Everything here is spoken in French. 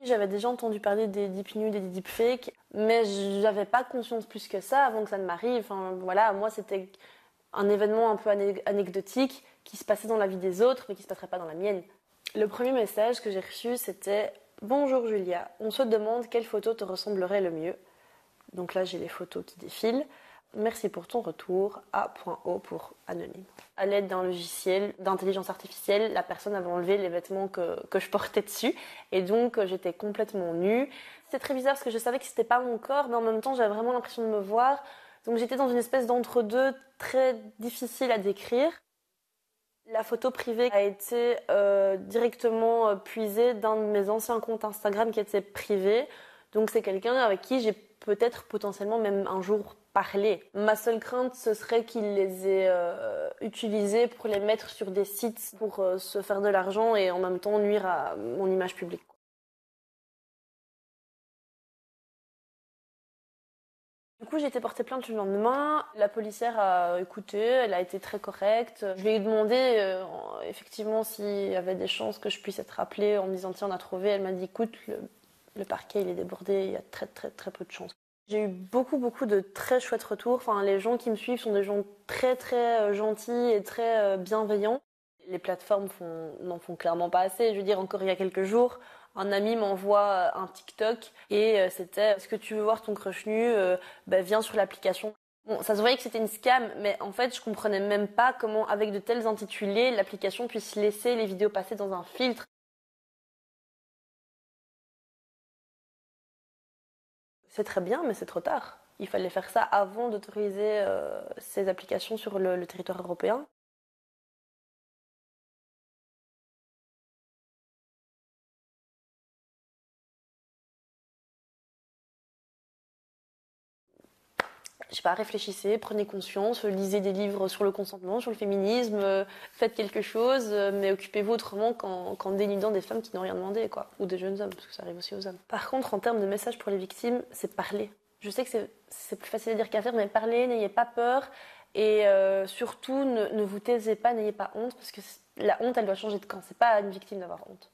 J'avais déjà entendu parler des deep news, des deepfakes, mais j'avais pas conscience plus que ça avant que ça ne m'arrive. Enfin, voilà, moi c'était un événement un peu anecdotique qui se passait dans la vie des autres, mais qui se passerait pas dans la mienne. Le premier message que j'ai reçu, c'était Bonjour Julia, on se demande quelle photo te ressemblerait le mieux. Donc là, j'ai les photos qui défilent. Merci pour ton retour. A.O pour anonyme. À l'aide d'un logiciel d'intelligence artificielle, la personne avait enlevé les vêtements que je portais dessus. Et donc, j'étais complètement nue. C'était très bizarre parce que je savais que c'était pas mon corps, mais en même temps, j'avais vraiment l'impression de me voir. Donc, j'étais dans une espèce d'entre-deux très difficile à décrire. La photo privée a été directement puisée d'un de mes anciens comptes Instagram qui était privé. Donc c'est quelqu'un avec qui j'ai peut-être potentiellement même un jour parlé. Ma seule crainte, ce serait qu'il les ait utilisés pour les mettre sur des sites pour se faire de l'argent et en même temps nuire à mon image publique. Du coup, j'ai été porter plainte le lendemain. La policière a écouté, elle a été très correcte. Je lui ai demandé effectivement s'il y avait des chances que je puisse être appelée en me disant tiens, on a trouvé. Elle m'a dit écoute, le parquet il est débordé, il y a très très très peu de chances. J'ai eu beaucoup de très chouettes retours. Enfin, les gens qui me suivent sont des gens très très gentils et très bienveillants. Les plateformes n'en font clairement pas assez. Je veux dire, encore il y a quelques jours, un ami m'envoie un TikTok et c'était est-ce que tu veux voir ton crush nu viens sur l'application. Bon, ça se voyait que c'était une scam, mais en fait, je comprenais même pas comment, avec de tels intitulés, l'application puisse laisser les vidéos passer dans un filtre. C'est très bien, mais c'est trop tard. Il fallait faire ça avant d'autoriser ces applications sur le territoire européen. Je sais pas, réfléchissez, prenez conscience, lisez des livres sur le consentement, sur le féminisme, faites quelque chose, mais occupez-vous autrement qu'en dénudant des femmes qui n'ont rien demandé, quoi. Ou des jeunes hommes, parce que ça arrive aussi aux hommes. Par contre, en termes de message pour les victimes, c'est parler. Je sais que c'est plus facile à dire qu'à faire, mais parlez, n'ayez pas peur, et surtout, ne vous taisez pas, n'ayez pas honte, parce que la honte, elle doit changer de camp. C'est pas à une victime d'avoir honte.